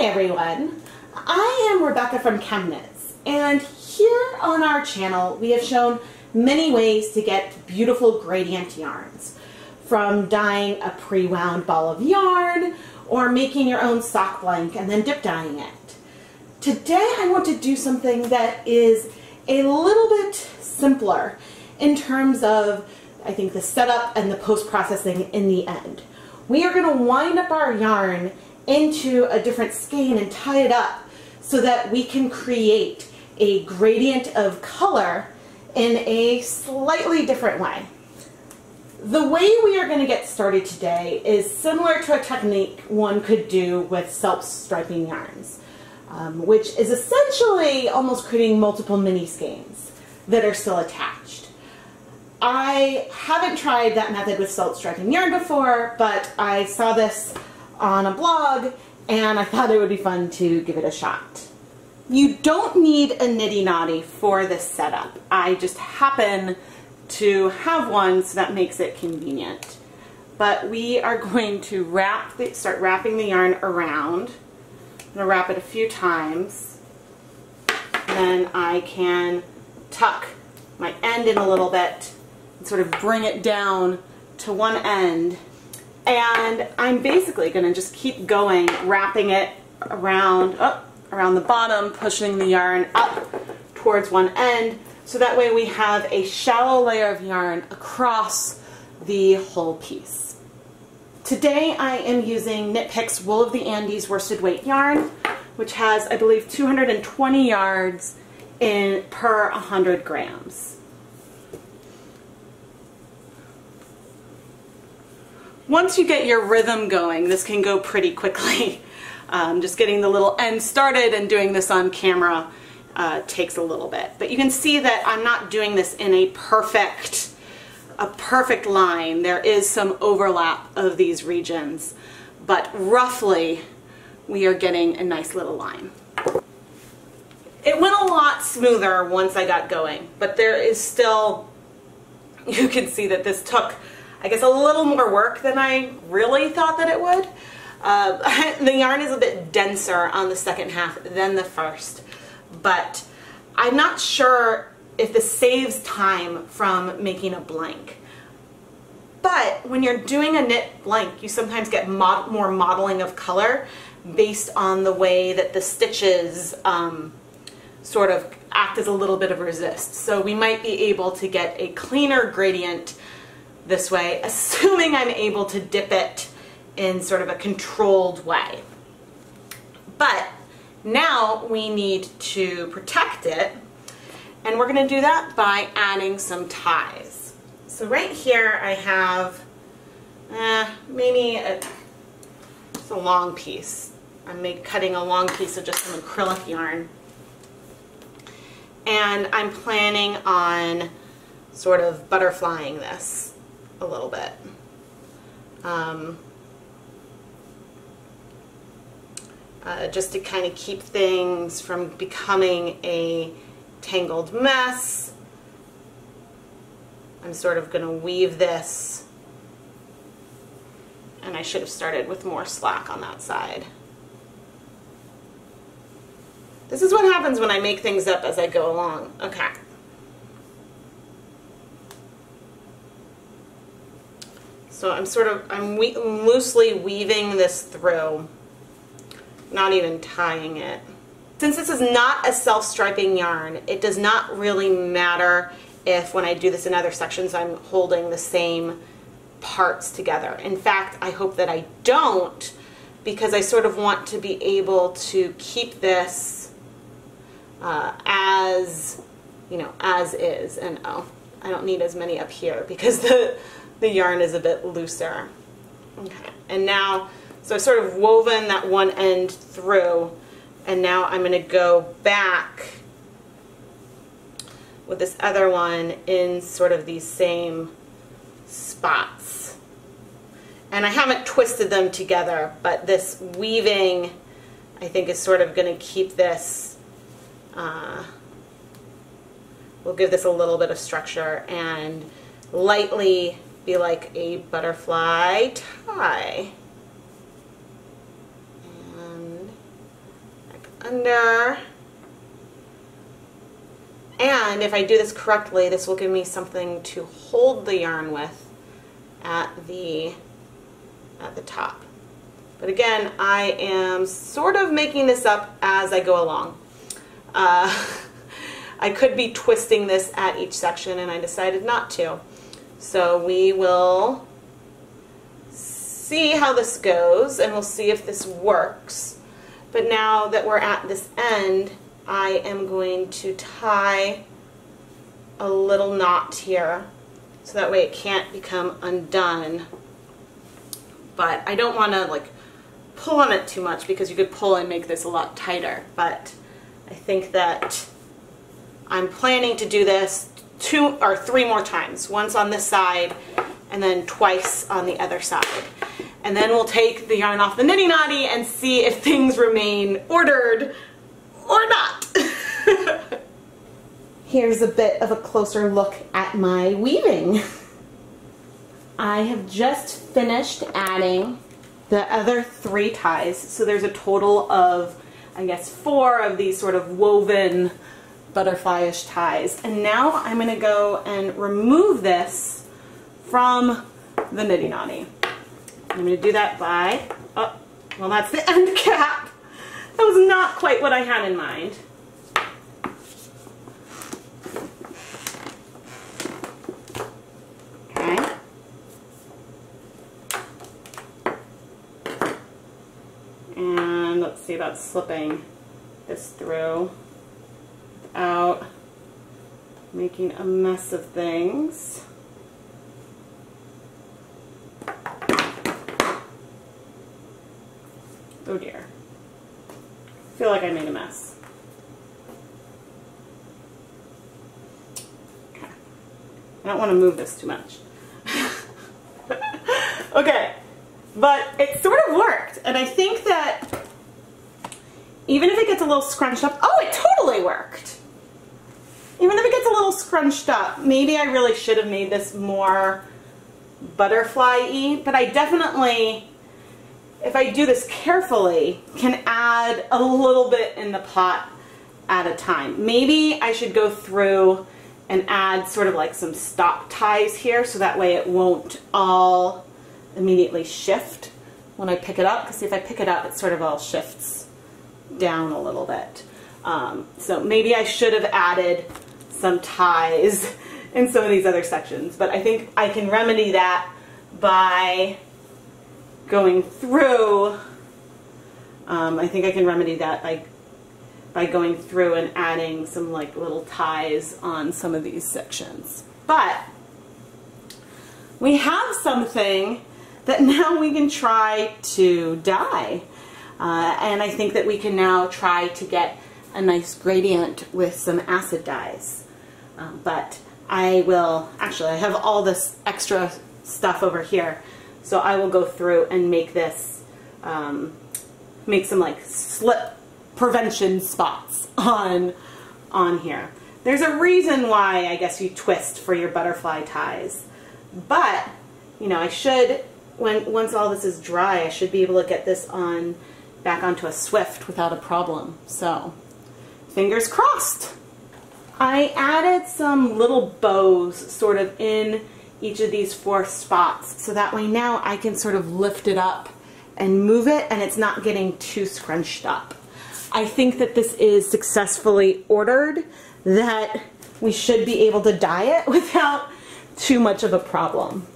everyone, I am Rebecca from ChemKnits, and here on our channel we have shown many ways to get beautiful gradient yarns, from dyeing a pre-wound ball of yarn or making your own sock blank and then dip dyeing it. Today I want to do something that is a little bit simpler in terms of, I think, the setup and the post-processing in the end. We are going to wind up our yarn into a different skein and tie it up so that we can create a gradient of color in a slightly different way. The way we are going to get started today is similar to a technique one could do with self-striping yarns, which is essentially almost creating multiple mini skeins that are still attached. I haven't tried that method with self-striping yarn before, but I saw this on a blog and I thought it would be fun to give it a shot. You don't need a niddy noddy for this setup. I just happen to have one, so that makes it convenient. But we are going to start wrapping the yarn around. I'm going to wrap it a few times. Then I can tuck my end in a little bit and sort of bring it down to one end. And I'm basically going to just keep going, wrapping it around the bottom, pushing the yarn up towards one end, so that way we have a shallow layer of yarn across the whole piece. Today I am using Knit Picks Wool of the Andes worsted weight yarn, which has, I believe, 220 yards per 100 grams. Once you get your rhythm going, this can go pretty quickly. Just getting the little end started and doing this on camera takes a little bit. But you can see that I'm not doing this in a perfect line. There is some overlap of these regions, but roughly we are getting a nice little line. It went a lot smoother once I got going, but there is still, you can see that this took, I guess, a little more work than I really thought that it would. The yarn is a bit denser on the second half than the first, but I'm not sure if this saves time from making a blank. But when you're doing a knit blank, you sometimes get more modeling of color based on the way that the stitches sort of act as a little bit of resist. So we might be able to get a cleaner gradient this way, assuming I'm able to dip it in sort of a controlled way. But now we need to protect it, and we're going to do that by adding some ties. So right here I have maybe just a long piece. I'm cutting a long piece of just some acrylic yarn, and I'm planning on sort of butterflying this a little bit. Just to kind of keep things from becoming a tangled mess. I'm sort of going to weave this, and I should have started with more slack on that side. This is what happens when I make things up as I go along. Okay. So I'm loosely weaving this through, not even tying it. Since this is not a self-striping yarn, it does not really matter if when I do this in other sections I'm holding the same parts together. In fact, I hope that I don't, because I sort of want to be able to keep this as, you know, as is. And oh, I don't need as many up here because the yarn is a bit looser. Okay, and now, so I've sort of woven that one end through, and now I'm going to go back with this other one in sort of these same spots. And I haven't twisted them together, but this weaving, I think, is sort of going to keep this, will give this a little bit of structure and lightly be like a butterfly tie. And under. And if I do this correctly, this will give me something to hold the yarn with at the top. But again, I am sort of making this up as I go along. I could be twisting this at each section, and I decided not to. So we will see how this goes, and we'll see if this works. But now that we're at this end, I am going to tie a little knot here, so that way it can't become undone. But I don't want to like pull on it too much, because you could pull and make this a lot tighter. But I think that I'm planning to do this 2 or 3 more times. Once on this side and then twice on the other side. And then we'll take the yarn off the niddy noddy and see if things remain ordered or not. Here's a bit of a closer look at my weaving. I have just finished adding the other 3 ties. So there's a total of, I guess, 4 of these sort of woven butterfly-ish ties. And now I'm going to go and remove this from the niddy noddy. I'm going to do that by, oh, well, that's the end cap. That was not quite what I had in mind. Okay. And let's see about slipping this through without making a mess of things. Oh dear. I feel like I made a mess. Okay. I don't want to move this too much. Okay. But it sort of worked. And I think that even if it gets a little scrunched up, oh, it totally worked. Even if it gets a little scrunched up, maybe I really should have made this more butterfly-y, but I definitely, if I do this carefully, can add a little bit in the pot at a time. Maybe I should go through and add sort of like some stop ties here, so that way it won't all immediately shift when I pick it up, because if I pick it up, it sort of all shifts down a little bit. So maybe I should have added some ties in some of these other sections, but I think I can remedy that by going through. I think I can remedy that by going through and adding some like little ties on some of these sections. But we have something that now we can try to dye. And I think that we can now try to get a nice gradient with some acid dyes. But I will, actually I have all this extra stuff over here, so I will go through and make this, make some like slip prevention spots on here. There's a reason why I guess you twist for your butterfly ties, but you know, I should, once all this is dry, I should be able to get this on back onto a Swift without a problem. So fingers crossed. I added some little bows sort of in each of these 4 spots, so that way now I can sort of lift it up and move it and it's not getting too scrunched up. I think that this is successfully ordered, that we should be able to dye it without too much of a problem.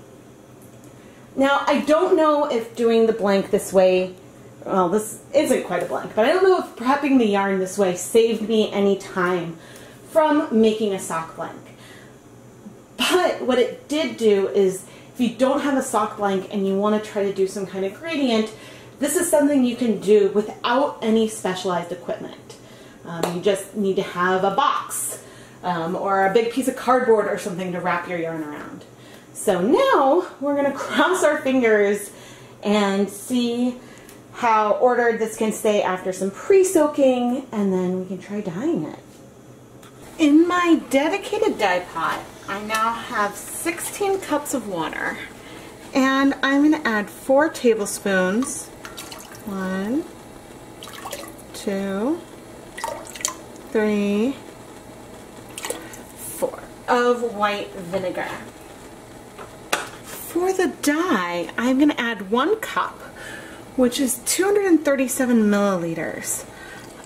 Now, I don't know if doing the blank this way, well, this isn't quite a blank, but I don't know if prepping the yarn this way saved me any time from making a sock blank. But what it did do is, if you don't have a sock blank and you want to try to do some kind of gradient, this is something you can do without any specialized equipment. You just need to have a box or a big piece of cardboard or something to wrap your yarn around. So now we're going to cross our fingers and see how ordered this can stay after some pre-soaking, and then we can try dyeing it. In my dedicated dye pot, I now have 16 cups of water, and I'm going to add 4 tablespoons. 1, 2, 3, 4 of white vinegar. For the dye, I'm going to add 1 cup, which is 237 milliliters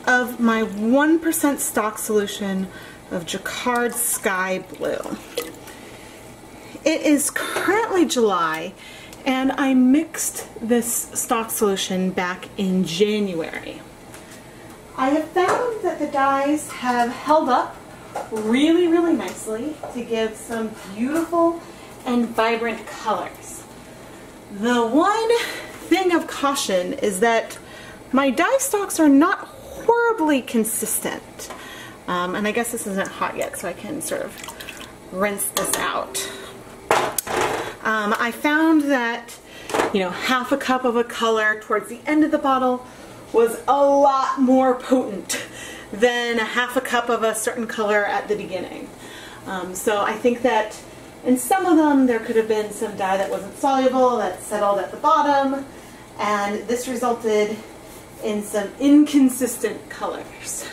of my 1% stock solution of Jacquard Sky Blue. It is currently July, and I mixed this stock solution back in January. I have found that the dyes have held up really, really nicely to give some beautiful and vibrant colors. The one thing of caution is that my dye stocks are not horribly consistent. And I guess this isn't hot yet, so I can sort of rinse this out. I found that, you know, half a cup of a color towards the end of the bottle was a lot more potent than a half a cup of a certain color at the beginning. So I think that in some of them there could have been some dye that wasn't soluble, that settled at the bottom, and this resulted in some inconsistent colors.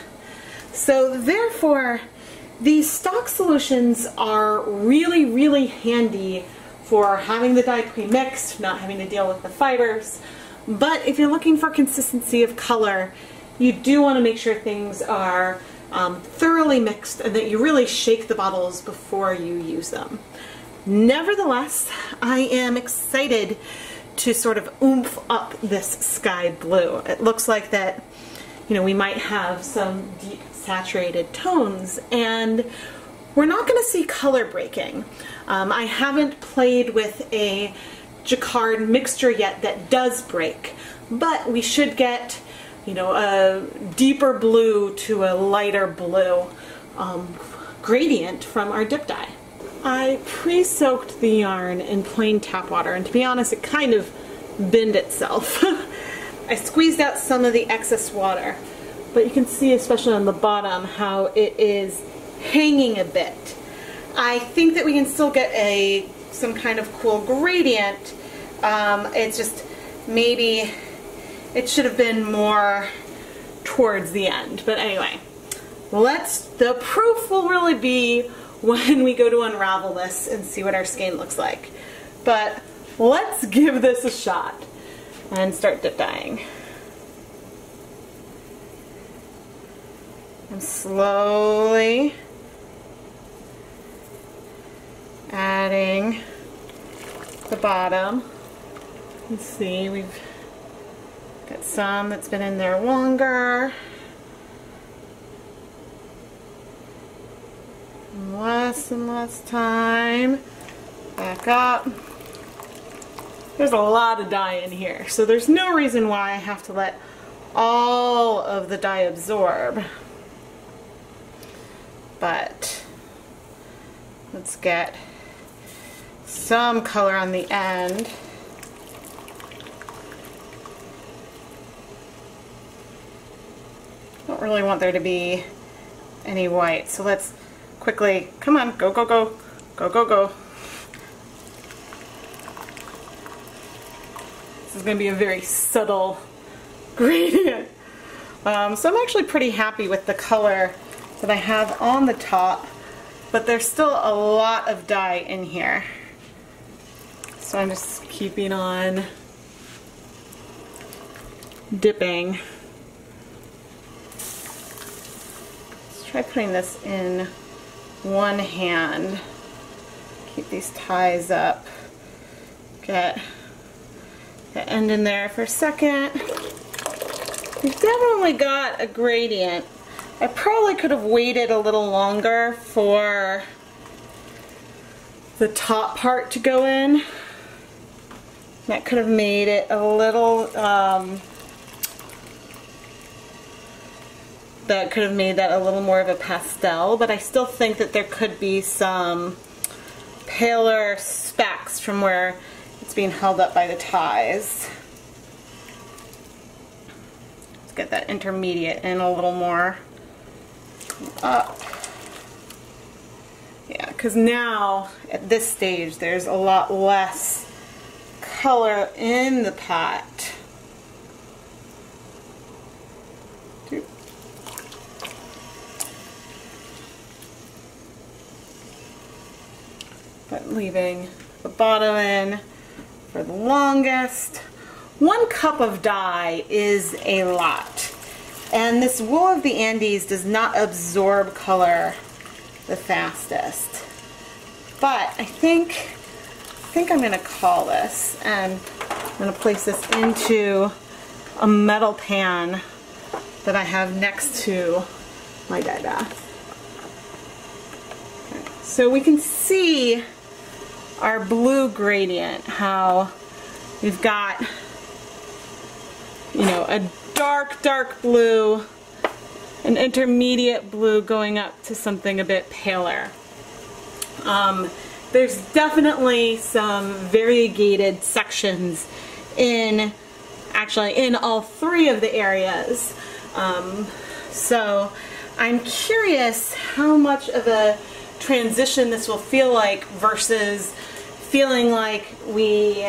So therefore, these stock solutions are really, really handy for having the dye pre-mixed, not having to deal with the fibers. But if you're looking for consistency of color, you do want to make sure things are thoroughly mixed and that you really shake the bottles before you use them. Nevertheless, I am excited to sort of oomph up this sky blue. It looks like that, you know, we might have some deep saturated tones, and we're not going to see color breaking. I haven't played with a Jacquard mixture yet that does break, but we should get, you know, a deeper blue to a lighter blue gradient from our dip dye. I pre-soaked the yarn in plain tap water, and to be honest, it kind of binned itself. I squeezed out some of the excess water, but you can see, especially on the bottom, how it is hanging a bit. I think that we can still get some kind of cool gradient. It's just maybe it should have been more towards the end. But anyway, the proof will really be when we go to unravel this and see what our skein looks like. But let's give this a shot and start dip dyeing. I'm slowly adding the bottom. Let's see, we've got some that's been in there longer. Less and less time. Back up. There's a lot of dye in here, so there's no reason why I have to let all of the dye absorb. But let's get some color on the end. Don't really want there to be any white, so let's quickly, come on, go, go, go, go, go, go. This is going to be a very subtle gradient. So I'm actually pretty happy with the color that I have on the top, but there's still a lot of dye in here. So I'm just keeping on dipping. Let's try putting this in one hand. Keep these ties up. Get the end in there for a second. We've definitely got a gradient. I probably could have waited a little longer for the top part to go in. That could have made it a little, that could have made that a little more of a pastel, but I still think that there could be some paler specks from where it's being held up by the ties. Let's get that intermediate in a little more up. Yeah, because now at this stage there's a lot less color in the pot. leaving the bottom in for the longest. 1 cup of dye is a lot. And this wool of the Andes does not absorb color the fastest. But I think I'm going to call this, and I'm going to place this into a metal pan that I have next to my dye bath. Okay. So we can see our blue gradient, how we've got, you know, a dark blue, an intermediate blue going up to something a bit paler. There's definitely some variegated sections in all 3 of the areas. So I'm curious how much of a transition this will feel like versus feeling like we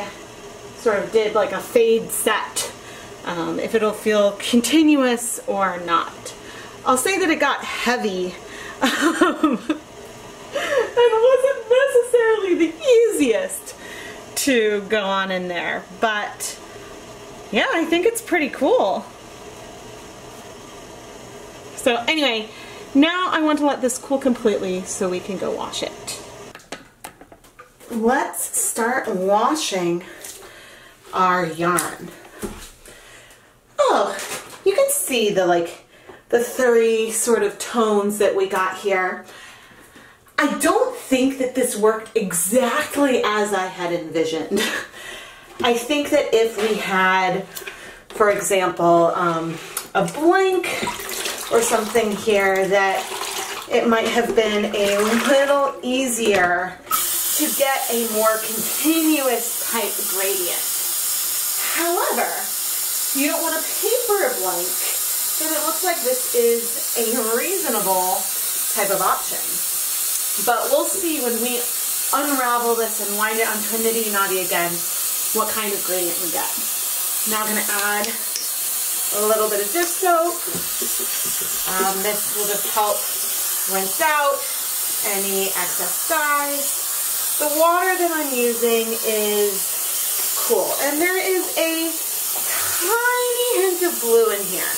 sort of did like a fade set. If it'll feel continuous or not. I'll say that it got heavy. It wasn't necessarily the easiest to go on in there, but yeah, I think it's pretty cool. So anyway, now I want to let this cool completely so we can go wash it. Let's start washing our yarn. Oh, you can see the 3 sort of tones that we got here. I don't think that this worked exactly as I had envisioned. I think that if we had, for example, a blank or something here, that it might have been a little easier to get a more continuous type gradient. However, you don't want to paper a blank, then it looks like this is a reasonable type of option. But we'll see when we unravel this and wind it onto a niddy noddy again, what kind of gradient we get. Now I'm going to add a little bit of dish soap. This will just help rinse out any excess dyes. The water that I'm using is cool, and there is a tiny hint of blue in here,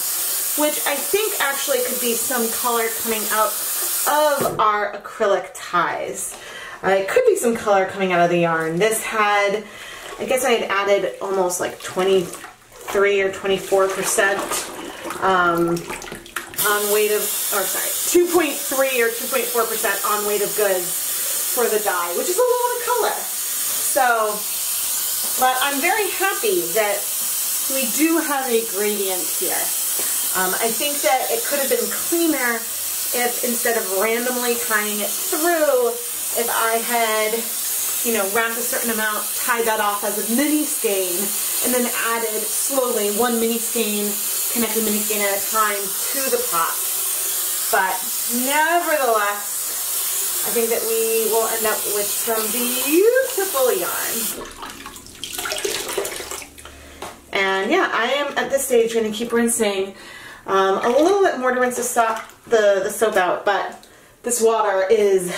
which I think actually could be some color coming out of our acrylic ties. It could be some color coming out of the yarn. This had, I guess I had added almost like 23 or 24% on weight of, or sorry, 2.3 or 2.4% on weight of goods for the dye, which is a lot of color. So, but I'm very happy that we do have a gradient here. I think that it could have been cleaner if instead of randomly tying it through, if I had, you know, wrapped a certain amount, tied that off as a mini skein, and then added slowly 1 mini skein, connected mini skein at a time to the pot. But nevertheless, I think that we will end up with some beautiful yarn. And yeah, I am at this stage going to keep rinsing a little bit more to rinse the soap out, but this water is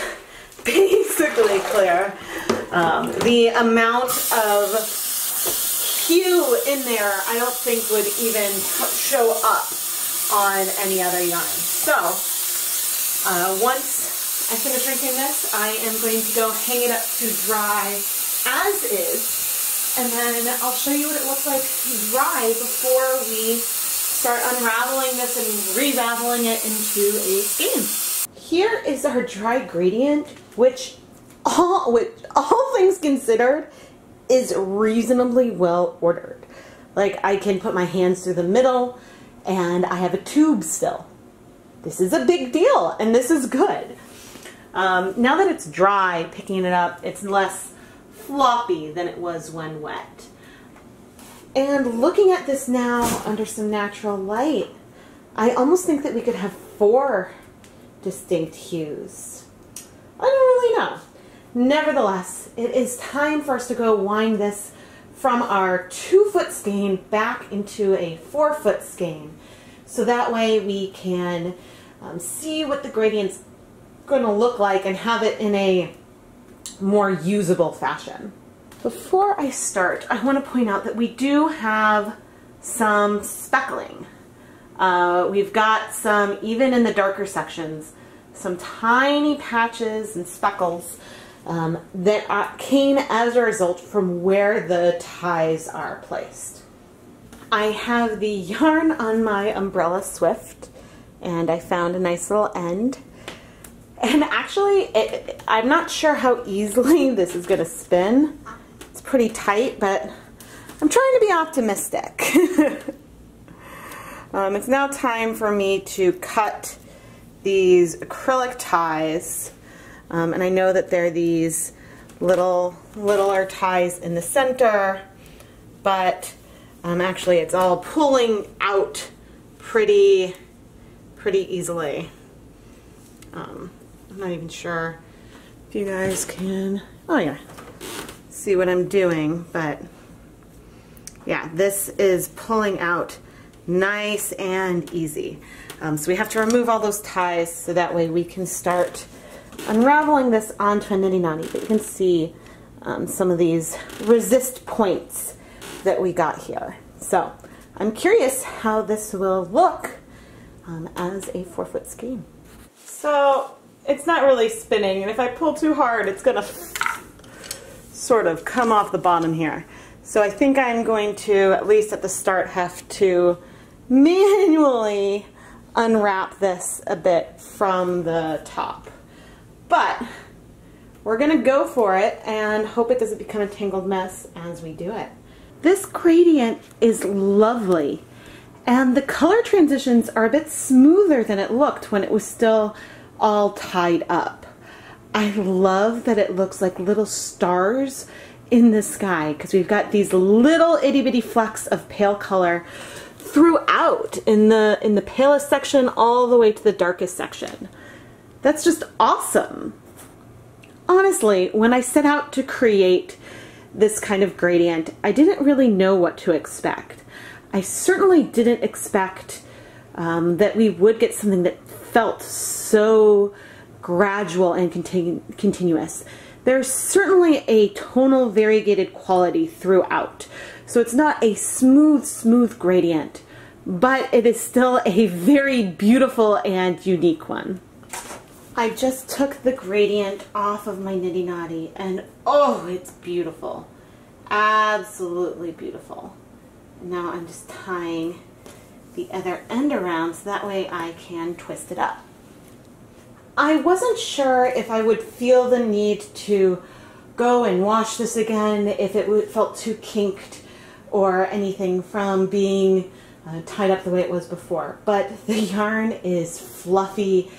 basically clear. The amount of hue in there I don't think would even show up on any other yarn. So once I finish rinsing this, I am going to go hang it up to dry as is, and then I'll show you what it looks like dry before we start unraveling this and re-raveling it into a skein. Here is our dry gradient, which all things considered is reasonably well ordered. Like, I can put my hands through the middle and I have a tube still. This is a big deal and this is good. Now that it's dry, picking it up, it's less floppy than it was when wet. And looking at this now under some natural light, I almost think that we could have 4 distinct hues. I don't really know. Nevertheless, it is time for us to go wind this from our 2-foot skein back into a 4-foot skein. So that way we can see what the gradient's going to look like and have it in a more usable fashion. Before I start, I want to point out that we do have some speckling. We've got some, even in the darker sections, some tiny patches and speckles that came as a result from where the ties are placed. I have the yarn on my umbrella Swift, and I found a nice little end. And actually, I'm not sure how easily this is going to spin. It's pretty tight, but I'm trying to be optimistic. It's now time for me to cut these acrylic ties. And I know that there are these littler ties in the center, but actually it's all pulling out pretty easily. I'm not even sure if you guys can, oh yeah, see what I'm doing, but yeah, this is pulling out nice and easy. So we have to remove all those ties so that way we can start unraveling this onto a niddy noddy. But you can see some of these resist points that we got here. So I'm curious how this will look as a 4-foot skein. So it's not really spinning, and if I pull too hard, it's gonna sort of come off the bottom here. So I think I'm going to, at least at the start, have to manually unwrap this a bit from the top. But we're gonna go for it and hope it doesn't become a tangled mess as we do it. This gradient is lovely, and the color transitions are a bit smoother than it looked when it was still all tied up. I love that it looks like little stars in the sky, because we've got these little itty bitty flecks of pale color throughout, in the palest section all the way to the darkest section. That's just awesome. Honestly, when I set out to create this kind of gradient, I didn't really know what to expect. I certainly didn't expect that we would get something that felt so gradual and continuous. There's certainly a tonal variegated quality throughout. So it's not a smooth gradient, but it is still a very beautiful and unique one. I just took the gradient off of my niddy noddy, and oh, it's beautiful. Absolutely beautiful. Now I'm just tying the other end around so that way I can twist it up. I wasn't sure if I would feel the need to go and wash this again, if it felt too kinked or anything from being tied up the way it was before, but the yarn is fluffy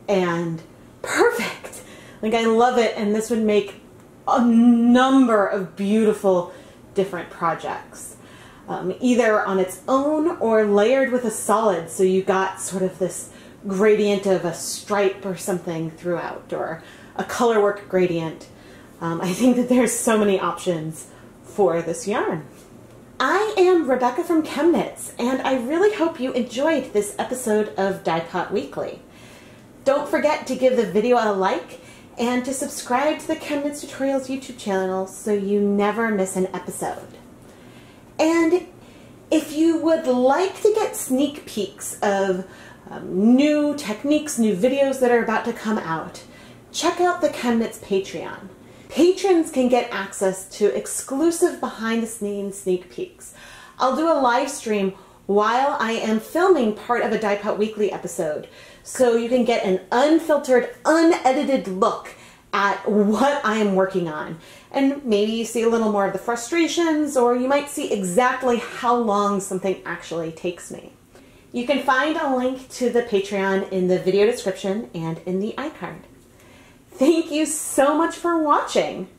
and perfect. Like, I love it, and this would make a number of beautiful different projects. Either on its own or layered with a solid, so you got sort of this gradient of a stripe or something throughout, or a colorwork gradient. I think that there's so many options for this yarn. I am Rebecca from ChemKnits, and I really hope you enjoyed this episode of Dyepot Weekly. Don't forget to give the video a like and to subscribe to the ChemKnits Tutorials YouTube channel so you never miss an episode. And if you would like to get sneak peeks of new techniques, new videos that are about to come out, check out the ChemKnits Patreon. Patrons can get access to exclusive behind-the-scenes sneak peeks. I'll do a live stream while I am filming part of a Dyepot Weekly episode, so you can get an unfiltered, unedited look at what I am working on. And maybe you see a little more of the frustrations, or you might see exactly how long something actually takes me. You can find a link to the Patreon in the video description and in the iCard. Thank you so much for watching.